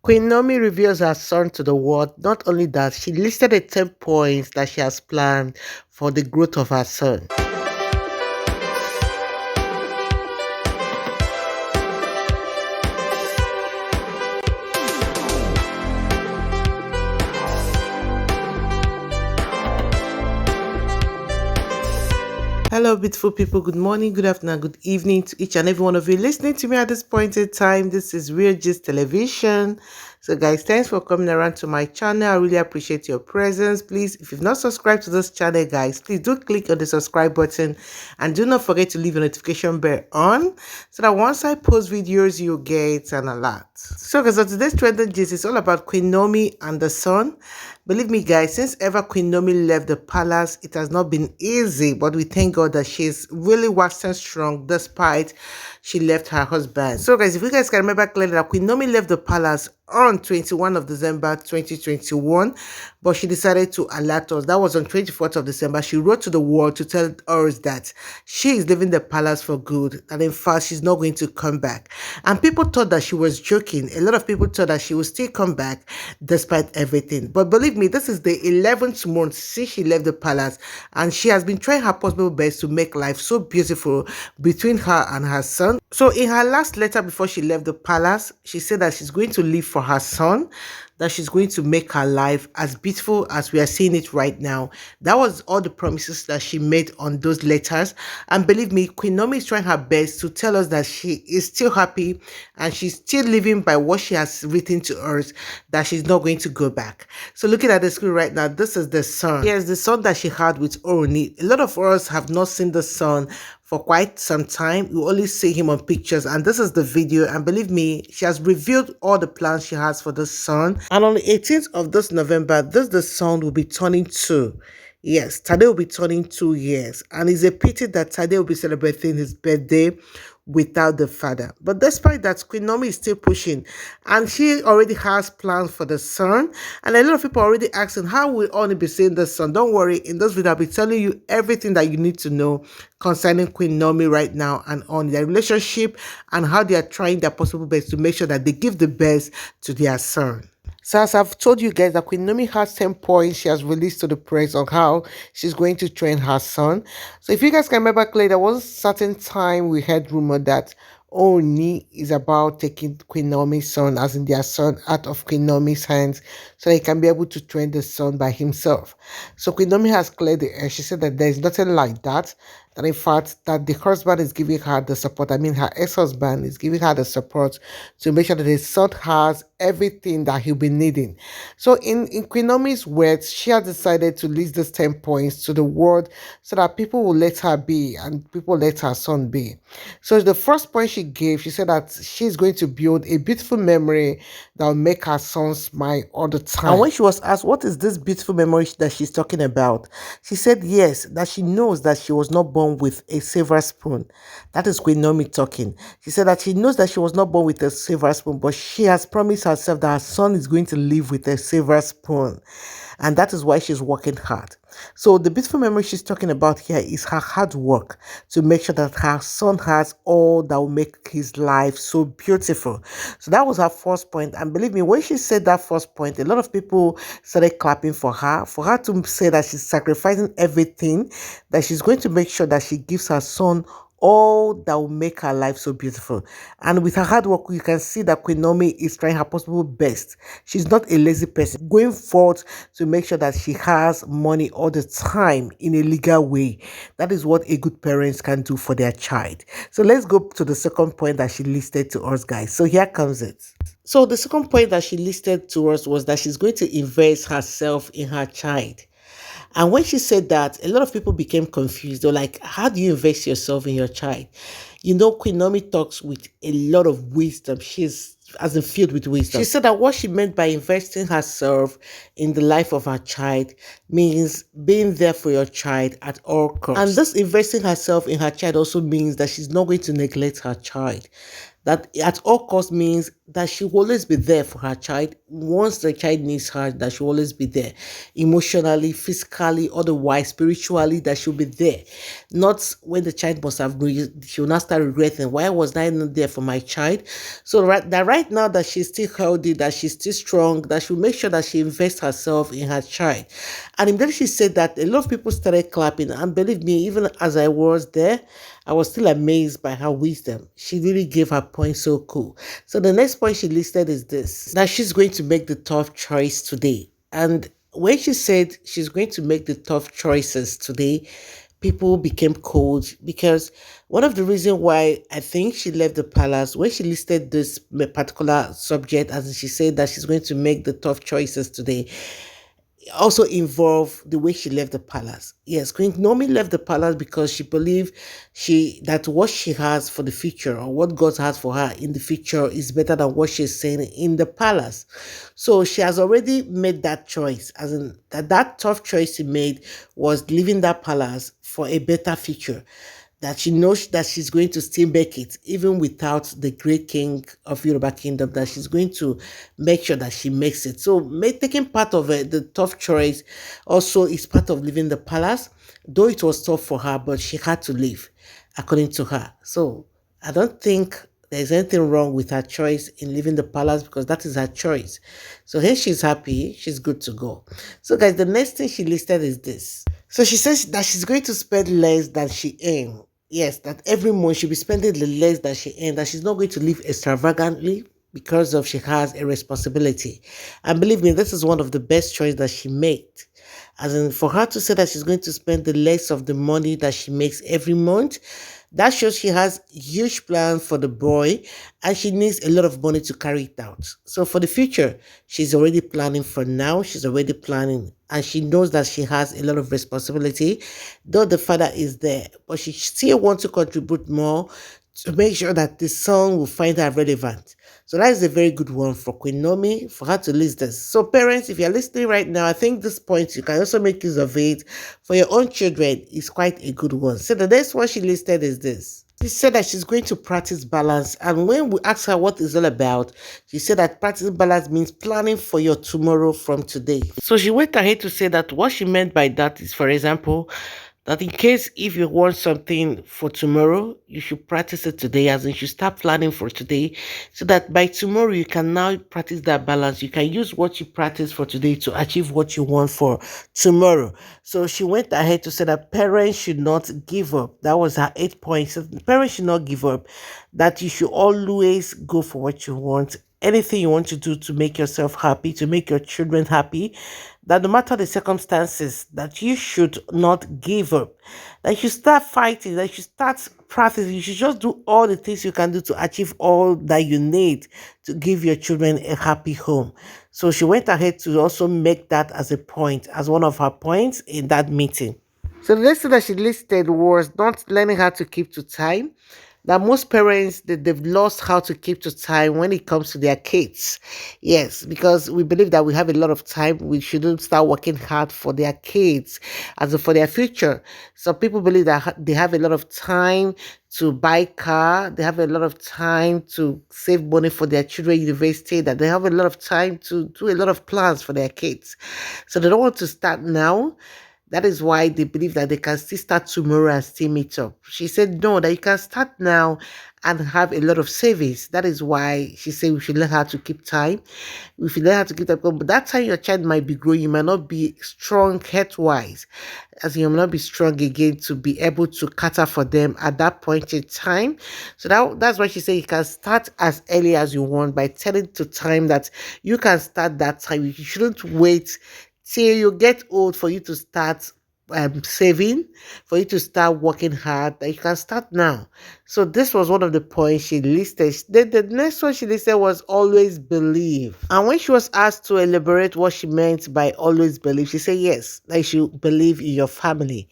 Queen Nomi reveals her son to the world. Not only that, she listed the 10 points that she has planned for the growth of her son. Hello, beautiful people. Good morning, good afternoon, good evening to each and every one of you listening to me at this point in time. This is Real Gist Television. So, guys, thanks for coming around to my channel. I really appreciate your presence. Please, if you've not subscribed to this channel, guys, please do click on the subscribe button and do not forget to leave your notification bell on so that once I post videos, you'll get an alert. So, guys, on today's trending gist is all about Queen Nomi and the son. Believe me, guys, since ever Queen Nomi left the palace, it has not been easy, but we thank God that she's really waxing strong despite she left her husband. So, guys, if you guys can remember clearly that Queen Nomi left the palace on 21 of December 2021, but she decided to alert us. That was on 24th of December. She wrote to the world to tell us that she is leaving the palace for good, and in fact, she's not going to come back. And people thought that she was joking. A lot of people thought that she would still come back despite everything. But believe me, this is the 11th month since she left the palace, and she has been trying her possible best to make life so beautiful between her and her son. So in her last letter before she left the palace, she said that she's going to live for her son, that she's going to make her life as beautiful as we are seeing it right now. That was all the promises that she made on those letters. And believe me, Queen Nomi is trying her best to tell us that she is still happy and she's still living by what she has written to us, that she's not going to go back. So looking at the screen right now, this is the son. Yes, the son that she had with Ooni. A lot of us have not seen the son for quite some time. You only see him on pictures, and this is the video. And believe me, she has revealed all the plans she has for the son. And on the 18th of this November, the son will be turning 2. Yes, Tade will be turning 2 years, and it's a pity that Tade will be celebrating his birthday without the father. But despite that, Queen Nomi is still pushing, and she already has plans for the son. And a lot of people are already asking, how will Ooni be seeing the son? Don't worry, in this video I'll be telling you everything that you need to know concerning Queen Nomi right now and on their relationship and how they are trying their possible best to make sure that they give the best to their son. So as I've told you guys that Queen Nomi has 10 points she has released to the press on how she's going to train her son. So if you guys can remember clearly, there was a certain time we heard rumor that Ooni is about taking Queen Naomi's son, as in their son, out of Queen Naomi's hands so he can be able to train the son by himself. So Queen Naomi has cleared the air. She said that there is nothing like that. That in fact, that the husband is giving her the support. I mean, her ex-husband is giving her the support to make sure that the son has everything that he'll be needing. So in Queen Naomi's words, she has decided to list these 10 points to the world so that people will let her be and people let her son be. So the first point she gave, she said that she's going to build a beautiful memory that will make her son smile all the time. And when she was asked, what is this beautiful memory that she's talking about? She said, yes, that she knows that she was not born with a silver spoon. That is Queen Nomi talking. She said that she knows that she was not born with a silver spoon, but she has promised herself that her son is going to live with a silver spoon. And that is why she's working hard. So the beautiful memory she's talking about here is her hard work to make sure that her son has all that will make his life so beautiful. So that was her first point. And believe me, when she said that first point, a lot of people started clapping for her to say that she's sacrificing everything, that she's going to make sure that she gives her son all that will make her life so beautiful. And with her hard work, you can see that Queen Nomi is trying her possible best. She's not a lazy person, going forth to make sure that she has money all the time in a legal way. That is what a good parent can do for their child. So let's go to the second point that she listed to us, guys. So here comes it. So the second point that she listed to us was that she's going to invest herself in her child. And when she said that, a lot of people became confused. They're like, how do you invest yourself in your child? You know, Queen Nomi talks with a lot of wisdom. She's as in filled with wisdom. She said that what she meant by investing herself in the life of her child means being there for your child at all costs. And this investing herself in her child also means that she's not going to neglect her child. That at all costs means that she will always be there for her child. Once the child needs her, that she will always be there, emotionally, physically, otherwise, spiritually, that she'll be there. Not when the child must have she'll not start regretting, why was I not there for my child? So right now that she's still healthy, that she's still strong, that she'll make sure that she invests herself in her child. And immediately she said that, a lot of people started clapping. And believe me, even as I was there, I was still amazed by her wisdom. She really gave her point so cool. So the next point she listed is this, that she's going to make the tough choice today. And when she said she's going to make the tough choices today, people became cold, because one of the reasons why I think she left the palace, when she listed this particular subject, as she said that she's going to make the tough choices today, also involve the way she left the palace. Yes, Queen Nomi left the palace because she believed that what she has for the future, or what God has for her in the future, is better than what she's saying in the palace. So she has already made that choice, as in that tough choice she made was leaving that palace for a better future, that she knows that she's going to still make it, even without the great king of Yoruba kingdom, that she's going to make sure that she makes it. So taking part of it, the tough choice also is part of leaving the palace, though it was tough for her, but she had to leave, according to her. So I don't think there's anything wrong with her choice in leaving the palace, because that is her choice. So here she's happy, she's good to go. So guys, the next thing she listed is this. So she says that she's going to spend less than she earned. Yes, that every month she'll be spending the less that she earned, that she's not going to live extravagantly because of she has a responsibility. And believe me, this is one of the best choices that she made. As in, for her to say that she's going to spend the less of the money that she makes every month, that shows she has huge plans for the boy, and she needs a lot of money to carry it out. So for the future, she's already planning. For now, she's already planning, and she knows that she has a lot of responsibility, though the father is there, but she still wants to contribute more to make sure that the son will find her relevant. So that is a very good one for Queen Nomi, for her to list this. So parents, if you're listening right now, I think this point, you can also make use of it for your own children. Is quite a good one. So the next one she listed is this. She said that she's going to practice balance. And when we asked her what it's all about, she said that practice balance means planning for your tomorrow from today. So she went ahead to say that what she meant by that is, for example, that in case if you want something for tomorrow, you should practice it today, as in you should start planning for today, so that by tomorrow you can now practice that balance. You can use what you practice for today to achieve what you want for tomorrow. So she went ahead to say that parents should not give up. That was her 8 points. So parents should not give up, that you should always go for what you want, anything you want to do to make yourself happy, to make your children happy, that no matter the circumstances, that you should not give up, that you should start fighting, that you should start practicing, you should just do all the things you can do to achieve all that you need to give your children a happy home. So she went ahead to also make that as a point, as one of her points in that meeting. So the next thing that she listed was not learning how to keep to time. That most parents, they've lost how to keep to time when it comes to their kids. Yes, because we believe that we have a lot of time. We shouldn't start working hard for their kids, as for their future. Some people believe that they have a lot of time to buy car. They have a lot of time to save money for their children university. That they have a lot of time to do a lot of plans for their kids. So they don't want to start now. That is why they believe that they can still start tomorrow and still meet up. She said, no, that you can start now and have a lot of savings. That is why she said we should learn how to keep time. We should learn how to keep time. But that time your child might be growing, you might not be strong health-wise, as you may not be strong again to be able to cater for them at that point in time. So that's why she said you can start as early as you want by telling to time that you can start that time. You shouldn't wait till you get old for you to start saving, for you to start working hard, that you can start now. So this was one of the points she listed. The next one she listed was always believe. And when she was asked to elaborate what she meant by always believe, she said yes, that you should believe in your family.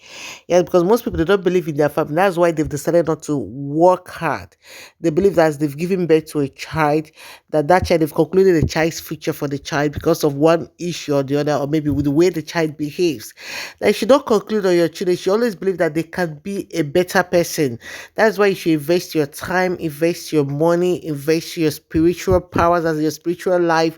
Yeah, because most people, they don't believe in their family. That's why they've decided not to work hard. They believe that as they've given birth to a child, that child, they've concluded a child's future for the child because of one issue or the other, or maybe with the way the child behaves. That you should not conclude on your children. She always believe that they can be a better person. That's why you should invest your time, invest your money, invest your spiritual powers as your spiritual life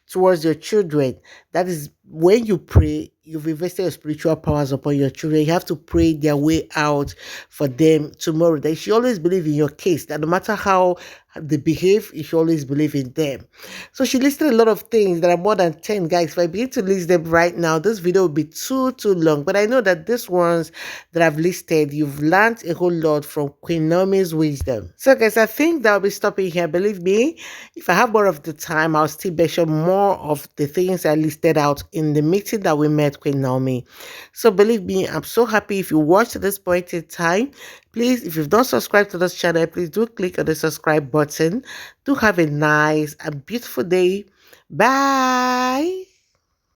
towards your children. That is when you pray, you've invested your spiritual powers upon your children. You have to pray their way out for them tomorrow. They should always believe in your case, that no matter how they behave, you should always believe in them. So she listed a lot of things. There are more than 10, guys. If I begin to list them right now, this video will be too long. But I know that these ones that I've listed, you've learned a whole lot from Queen Naomi's wisdom. So guys, I think that will be stopping here. Believe me, if I have more of the time, I'll still mention more of the things I listed out in the meeting that we met Queen Naomi. So believe me, I'm so happy if you watched at this point in time. Please, if you've not subscribed to this channel, please do click on the subscribe button. Do have a nice and beautiful day. Bye.